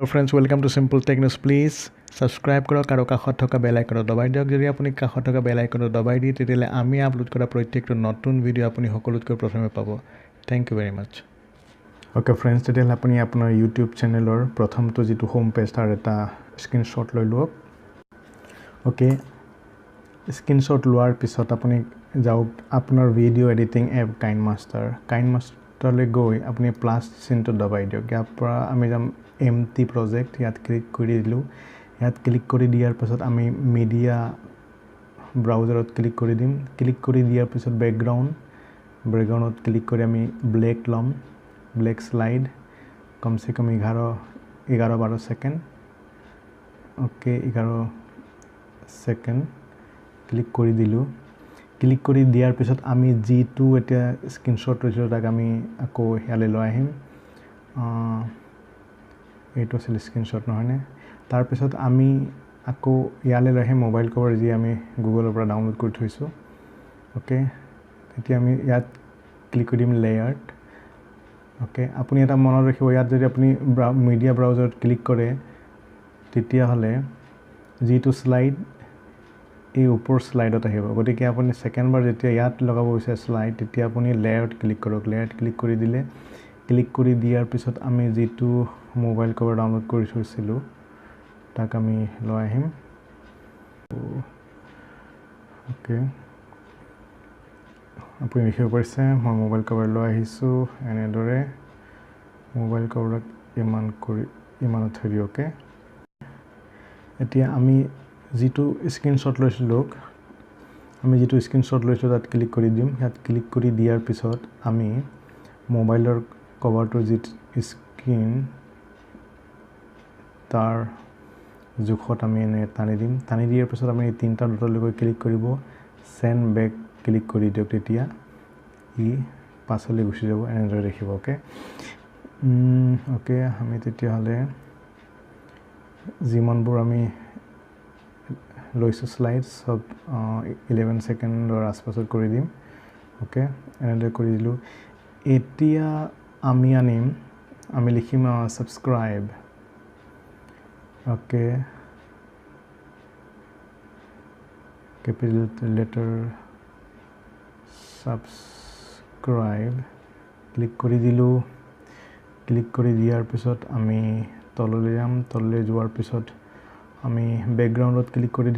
Hello friends, welcome to Simple Tech News. Please subscribe কৰক আৰু কাষত থকা বেল আইকনটো দবাই দিয়ক। যদি আপুনি কাষত থকা বেল আইকনটো দবাই দিয়ে তেতিয়াহ'লে আমি আপলোড কৰা প্ৰত্যেকটো নতুন ভিডিঅ' আপুনি সকলোতকৈ প্ৰথমে পাব। Thank you very much. Okay friends, তেতিয়াহ'লে আপুনি আপোনাৰ YouTube চেনেলৰ প্ৰথমটো যিটো হোম পেজ তাৰ এটা স্ক্ৰীনশ্বট লৈ লওক। Okay, স্ক্ৰীনশ্বট লোৱাৰ পিছত আপুনি যাওক আপোনাৰ ভিডিঅ' এডিটিং এপ কাইনমাষ্টাৰলৈ গৈ আপুনি প্লাছ চিনটো দবাই দিয়ক। ইয়াৰ পৰা আমি যাম এমটি প্ৰজেক্ট, ইয়াত ক্লিক কৰি দিলোঁ। ইয়াত ক্লিক কৰি দিয়াৰ পিছত আমি মিডিয়া ব্ৰাউজাৰত ক্লিক কৰি দিম। ক্লিক কৰি দিয়াৰ পিছত বেকগ্ৰাউণ্ডত ক্লিক কৰি আমি ব্লেক ল'ম, ব্লেক শ্লাইড কমচে কম 11-12 ছেকেণ্ড। অ'কে, 11 ছেকেণ্ড ক্লিক কৰি দিলোঁ। ক্লিক কৰি দিয়াৰ পিছত আমি যিটো এতিয়া স্ক্ৰীনশ্বট লৈছিলোঁ তাক আমি আকৌ ইয়ালৈ লৈ আহিম। এইটো আছিল স্ক্ৰীনশ্বট নহয়নে? তাৰপিছত আমি আকৌ ইয়ালৈ লৈ আহিম মোবাইল কভাৰ যি আমি গুগলৰ পৰা ডাউনলোড কৰি থৈছোঁ। অ'কে, তেতিয়া আমি ইয়াত ক্লিক কৰি দিম লেয়াৰ্ড। অ'কে, আপুনি এটা মনত ৰাখিব, ইয়াত যদি আপুনি মিডিয়া ব্ৰাউজাৰত ক্লিক কৰে তেতিয়াহ'লে যিটো শ্লাইড এই ওপৰ শ্লাইডত আহিব। গতিকে আপুনি ছেকেণ্ডবাৰ যেতিয়া ইয়াত লগাব বিচাৰে শ্লাইড তেতিয়া আপুনি লেয়াৰত ক্লিক কৰক। লেয়াৰত ক্লিক কৰি দিলে, ক্লিক কৰি দিয়াৰ পিছত আমি যিটো মোবাইল কভাৰ ডাউনলোড কৰি থৈছিলোঁ তাক আমি লৈ আহিম। অ'কে, আপুনি দেখিব পাৰিছে মই মোবাইল কভাৰ লৈ আহিছোঁ। এনেদৰে মোবাইল কভাৰত ইমানত থৈ দিওঁ। অ'কে, এতিয়া আমি যিটো স্ক্ৰীনশ্বট লৈছিলোঁ তাত ক্লিক কৰি দিম। ইয়াত ক্লিক কৰি দিয়াৰ পিছত আমি মোবাইলৰ কভাৰটোৰ যিটো স্ক্ৰীন তাৰ জোখত আমি এনে টানি দিম। টানি দিয়াৰ পিছত আমি এই তিনিটা ডটলৈকে ক্লিক কৰিব, চেণ্ড বেক ক্লিক কৰি দিয়ক। তেতিয়া ই পাছলৈ গুচি যাব, এনেদৰে দেখিব। অ'কে, আমি তেতিয়াহ'লে যিমানবোৰ আমি লৈছোঁ শ্লাইড চব 11 ছেকেণ্ডৰ আচপাছত কৰি দিম। অ'কে, এনেদৰে কৰি দিলোঁ। এতিয়া আমি লিখিম subscribe. Okay, capital letter subscribe click কৰি দিলোঁ। ক্লিক কৰি দিয়াৰ পিছত আমি তললৈ যাম। তললৈ যোৱাৰ পিছত আমি বেকগ্ৰাউণ্ডত ক্লিক কৰি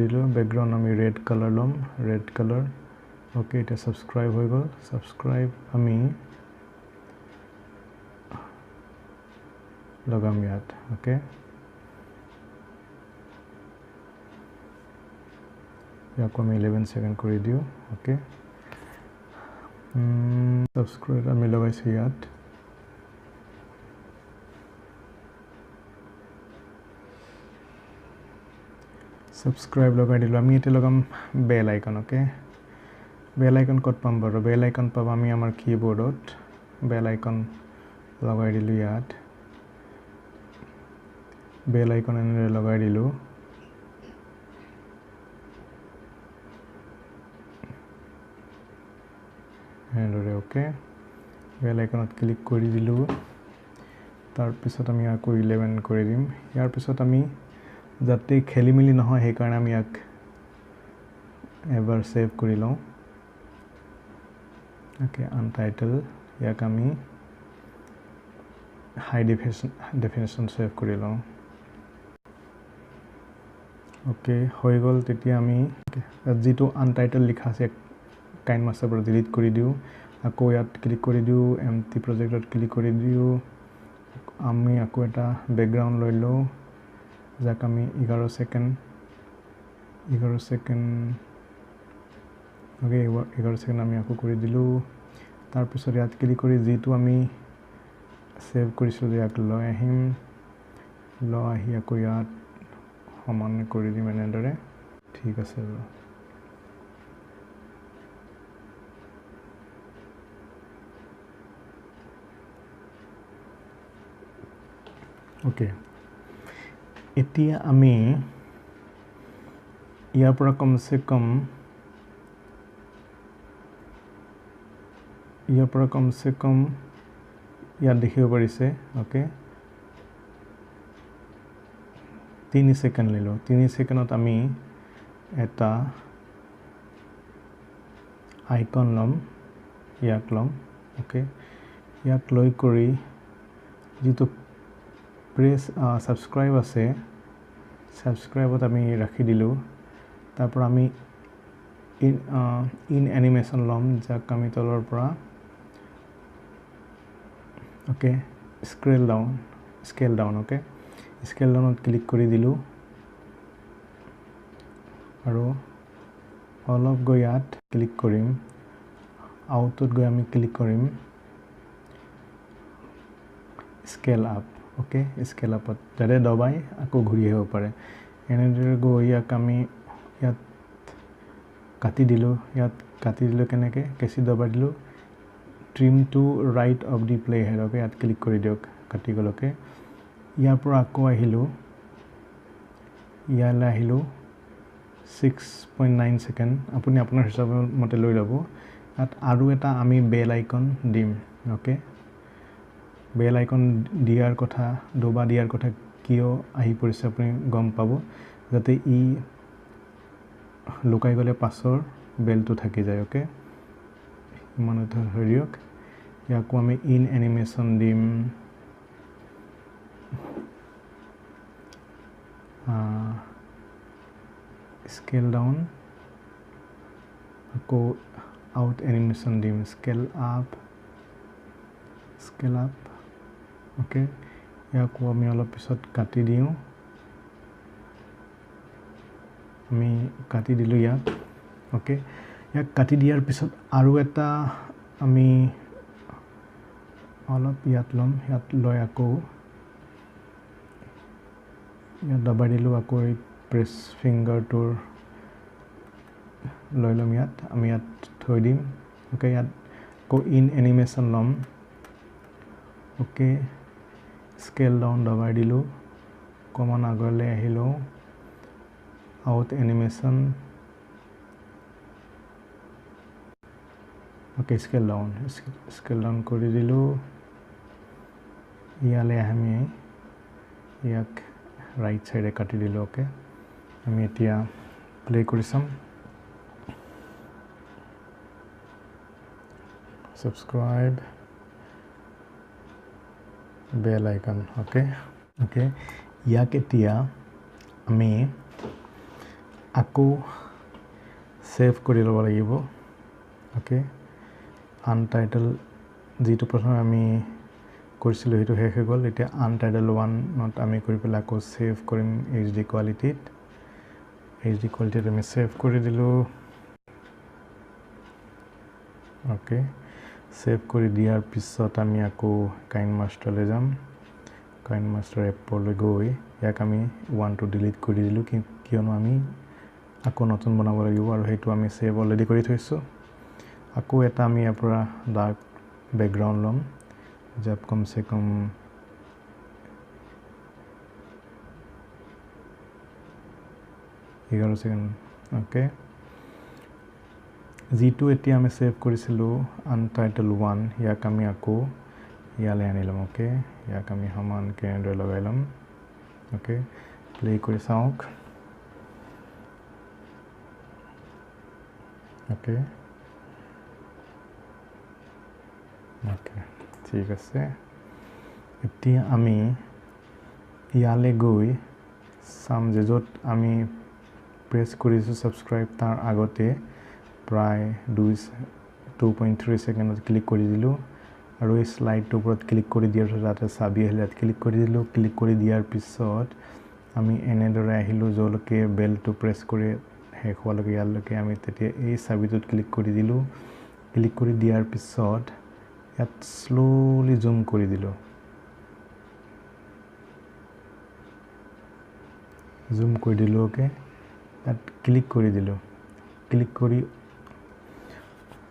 দিলোঁ। বেকগ্ৰাউণ্ড আমি ৰেড কালাৰ ল'ম, ৰেড কালাৰ। অ'কে, এতিয়া ছাবস্ক্ৰাইব হৈ গ'ল। ছাবস্ক্ৰাইব আমি লগাম ইয়াত। অ'কে, ইয়াকো আমি 11 ছেকেণ্ড কৰি দিওঁ। অ'কে, ছাবস্ক্ৰাইব আমি লগাইছোঁ ইয়াত। ছাবস্ক্ৰাইব লগাই দিলোঁ। আমি এতিয়া লগাম বেল আইকন। অ'কে, বেল আইকন ক'ত পাম বাৰু? বেল আইকন পাম আমি আমাৰ কীবৰ্ডত। বেল আইকন লগাই দিলোঁ ইয়াত। বেল আইকন এনেদৰে লগাই দিলোঁ। এনেদৰে। অ'কে, বেল আইকনত ক্লিক কৰি দিলোঁ। তাৰপিছত আমি আকৌ 11 কৰি দিম। ইয়াৰ পিছত আমি যাতে খেলি মেলি নহয় সেইকাৰণে আমি ইয়াক এবাৰ ছেভ কৰি লওঁ। অ'কে, আনটাইটেল ইয়াক আমি হাই ডেফিনেশ্যন ছেভ কৰি লওঁ। অ'কে, হৈ গ'ল। তেতিয়া আমি যিটো আনটাইটেল লিখা আছে কাইনমাষ্টাৰৰ পৰা ডিলিট কৰি দিওঁ। আকৌ ইয়াত ক্লিক কৰি দিওঁ, এমটি প্ৰজেক্টত ক্লিক কৰি দিওঁ। আমি আকৌ এটা বেকগ্ৰাউণ্ড লৈ লওঁ যাক আমি 11 ছেকেণ্ড অ'কে, 11 ছেকেণ্ড আমি আকৌ কৰি দিলোঁ। তাৰপিছত ইয়াত ক্লিক কৰি যিটো আমি ছেভ কৰিছিলোঁ ইয়াক লৈ আহিম। লৈ আহি আকৌ ইয়াত সমান কৰি দিম এনেদৰে। ঠিক আছে বাৰু। অ'কে, এতিয়া আমি ইয়াৰ পৰা কমচে কম ইয়াত দেখিব পাৰিছে। অ'কে, 3 সেকেন্ড লিলো 3 সেকেন্ডত আমি এটা আইকন লম ইয়াক লম ওকে ইয়াক লৈ কৰি যেটো প্ৰেছ সাবস্ক্ৰাইব আছে সাবস্ক্ৰাইবত আমি ৰাখি দিলো তাৰপৰ আমি ইন এনিমেশন লম যাক আমি তলৰ পৰা okay scale down okay scale ডাউনত ক্লিক কৰি দিলো আৰু অলপ গৈ ইয়াত ক্লিক কৰিম আউটত গৈ আমি ক্লিক কৰিম স্কেল আপ ওকে স্কেল আপত যাতে দবাই আকৌ ঘূৰি আহিব পাৰে এনেদৰে গৈ ইয়াক আমি ইয়াত কাটি দিলো কেনেকে কেচি দবাই দিলো trim to right of the play head okay ইয়াত ক্লিক কৰি দিয়ক কাটি গলকে ইয়াৰ পৰা আকৌ আহিলো ইয়ালৈ আহিলো 6.9 সেকেন্ড আপুনি আপোনাৰ হিচাপ মতে লৈ ল'ব তাত আৰু এটা আমি বেল আইকন দিম ওকে বেল আইকন দিয়াৰ কথা দুবা দিয়াৰ কথা কিয় আহি পৰিছে আপুনি গম পাব যাতে ই লুকাই গলে পাছৰ বেলটো থাকি যায় ওকে মনত ধৰিওক ইয়াকো আমি ইন এনিমেশন দিম স্কেল ডাউন আকৌ আউট এনিমেশন দিম স্কেল আপ ওকে ইয়াকো আমি অলপ পিছত কাটি দিও আমি কাটি দিলো ইয়াক ওকে ইয়াক কাটি দিয়াৰ পিছত আৰু এটা আমি অলপ ইয়াত লম ইয়াত লৈ আকৌ ইয়াত দবাই দিলো আকৌ প্ৰেছ ফিংগাৰটোৰ লৈ লম ইয়াত আমি ইয়াত থৈ দিম ওকে ইয়াত আকৌ ইন এনিমেশন লম ওকে স্কেল ডাউন দবাই দিলো কমন আগলৈ আহিলো out animation okay scale down কৰি দিলো ইয়ালে আমি ইয়াক ৰাইট সাইডে কাটি দিলো ওকে আমি এতিয়া প্লে কৰি চাম subscribe bell icon okay ইয়াক এতিয়া আমি আকৌ সেভ কৰি ল'ব লাগিব ওকে আনটাইটেল যেটো প্ৰথমে আমি কৰিছিলো হেতু শেষ হৈ গল এতিয়া আনটাইটেল 1 নট আমি কৰি পেলাই আকৌ সেভ কৰিম এইচডি কোৱালিটিত আমি সেভ কৰি দিলো ওকে সেভ কৰি দিয়াৰ পিছত আমি আকৌ কাইন মাষ্টাৰলৈ যাম কাইন মাষ্টাৰ এপলৈ গৈ ইয়াক আমি 1 টু ডিলিট কৰি দিলো কিয়নো আমি আকৌ নতুন বনাব লাগিব আৰু হেতু আমি সেভ অলৰেডি কৰি থৈছো আকৌ এটা আমি ইয়াৰ পৰা ডাৰ্ক বেকগ্ৰাউণ্ড লম जब कम से कम 11 সেকেন্ড ওকে যেটো এতিয়া আমি সেভ কৰিছিলো আনটাইটেল 1 ইয়াক আমি আকৌ ইয়ালে আনিলাম ওকে ইয়াক আমি সমান কেন্দ্ৰ লগাইলাম ওকে প্লে কৰি চাওক ওকে ঠিক আছে এতিয়া আমি ইয়ালে গৈ সাম যত আমি প্ৰেছ কৰিছো সাবস্ক্ৰাইব তাৰ আগতে প্ৰায় 2.3 সেকেন্ডত ক্লিক কৰি দিলো আৰু এই স্লাইডটোৰ ওপৰত ক্লিক কৰি দিয়াৰ পিছত তাতে চাবি আহিলাত ক্লিক কৰি দিলো ক্লিক কৰি দিয়াৰ পিছত আমি এনেদৰে আহিলো জলকে বেলটো প্ৰেছ কৰি শেষ হোৱালৈকে ইয়ালৈকে আমি তেতিয়া এই চাবিটোত ক্লিক কৰি দিলো ক্লিক কৰি দিয়াৰ পিছত ইয়াত স্লোলি জুম কৰি দিলো ওকে তাত ক্লিক কৰি দিলো ক্লিক কৰি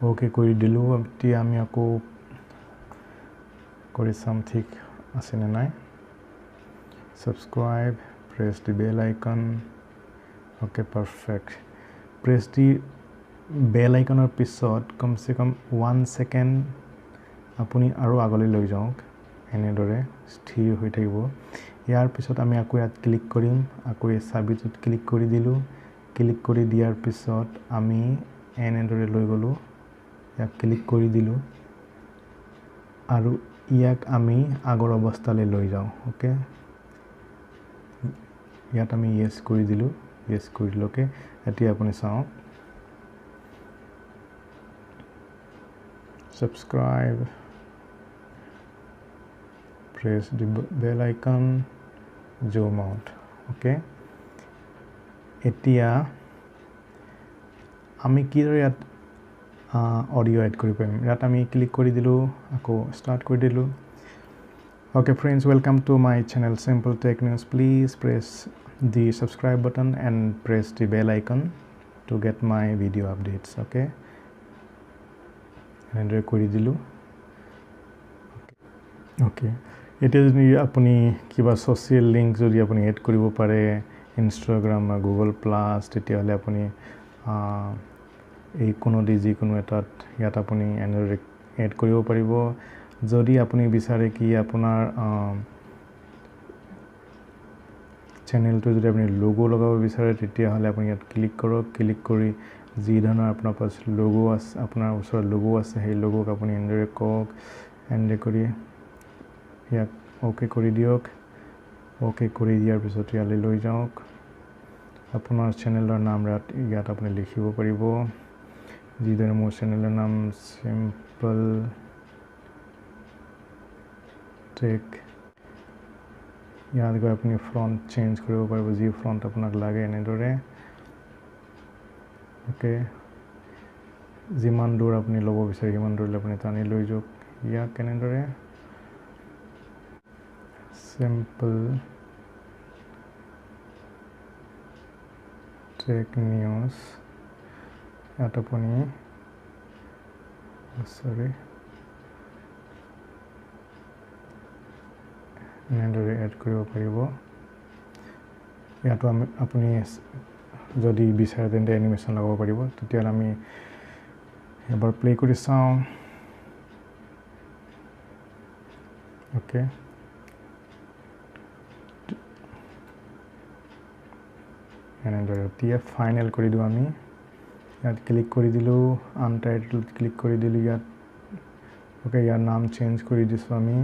ওকে কৰি দিলো এতিয়া আমি আকৌ কৰি চাম ঠিক আছে নে নাই subscribe press the bell icon okay perfect press the bell icon or পিছত কমসে কম 1 সেকেন্ড আপুনি আৰু আগলৈ লৈ যাওক এনেদৰে স্থিৰ হৈ থাকিব ইয়াৰ পিছত আমি আকৌ ইয়াত ক্লিক কৰিম আকৌ এই চাবিটোত ক্লিক কৰি দিলোঁ ক্লিক কৰি দিয়াৰ পিছত আমি এনেদৰে লৈ গ'লোঁ ইয়াক ক্লিক কৰি দিলোঁ আৰু ইয়াক আমি আগৰ অৱস্থালৈ লৈ যাওঁ ওকে ইয়াত আমি ইয়েছ কৰি দিলোঁ ইয়েছ কৰি দিলোঁ ওকে এতিয়া আপুনি চাওক subscribe press the bell icon zoom out okay এতিয়া আমি কিদৰে ইয়াত অডিও এড কৰিব পাৰিম ইয়াত আমি ক্লিক কৰি দিলোঁ আকৌ ষ্টাৰ্ট কৰি দিলোঁ okay friends welcome to my channel Simple Tech News please press the subscribe button and press the bell icon to get my video updates okay এনেদৰে কৰি দিলোঁ okay এতিয়া যদি আপুনি কিবা ছ'চিয়েল লিংক যদি আপুনি এড কৰিব পাৰে ইনষ্টাগ্ৰাম বা গুগল প্লাছ তেতিয়াহ'লে আপুনি এই কোনো যিকোনো এটাত ইয়াত আপুনি এনেদৰে এড কৰিব পাৰিব যদি আপুনি বিচাৰে কি আপোনাৰ চেনেলটো যদি আপুনি লোগো লগাব বিচাৰে তেতিয়াহ'লে আপুনি ইয়াত ক্লিক কৰক ক্লিক কৰি যি ধৰণৰ আপোনাৰ পাছ লোগো আছে আপোনাৰ ওচৰত লোগো আছে সেই লোগোক আপুনি এনেদৰে কওক এনেদৰে কৰি ইয়াক অ'কে কৰি দিয়ক অ'কে কৰি দিয়াৰ পিছত ইয়ালৈ লৈ যাওক আপোনাৰ চেনেলৰ নাম ইয়াত আপুনি লিখিব পাৰিব যিদৰে মোৰ চেনেলৰ নাম চিম্পল টেক ইয়াত গৈ আপুনি ফ্ৰণ্ট চেঞ্জ কৰিব পাৰিব যি ফ্ৰণ্ট আপোনাক লাগে এনেদৰে ওকে যিমান দূৰ আপুনি ল'ব বিচাৰে সিমান দূৰলৈ আপুনি টানি লৈ যাওক ইয়াক এনেদৰে চিম্পল টেক নিউজ ইয়াত আপুনি এনেদৰে এড কৰিব পাৰিব ইয়াতো আপুনি যদি বিচাৰে তেন্তে এনিমেশ্যন লগাব পাৰিব তেতিয়াহ'লে আমি এবাৰ প্লে কৰি চাওঁ অ'কে এনেদৰে এতিয়া ফাইনেল কৰি দিওঁ আমি ইয়াত ক্লিক কৰি দিলোঁ আনটাইটেল ক্লিক কৰি দিলোঁ ইয়াত অ'কে ইয়াৰ নাম চেঞ্জ কৰি দিছোঁ আমি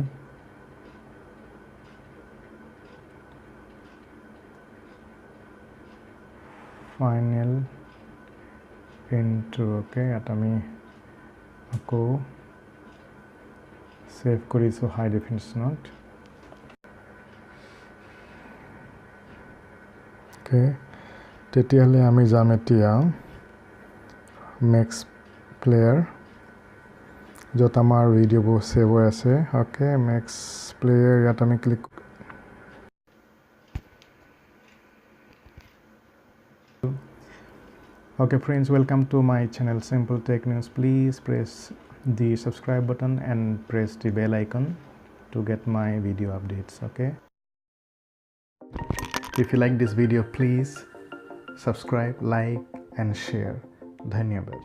ফাইনেল ইনট্ৰ অ'কে ইয়াত আমি আকৌ ছেভ কৰিছোঁ হাই ডেফিনিশ্যনত অ'কে তেতিয়াহ'লে আমি যাম এতিয়া মেক্স প্লেয়াৰ য'ত আমাৰ ভিডিঅ'বোৰ ছেভ হৈ আছে অ'কে মেক্স প্লেয়াৰ ইয়াত আমি click okay friends welcome to my channel Simple Tech News please press the subscribe button and press the bell icon to get my video updates okay if you like this video please subscribe like and share dhanyabad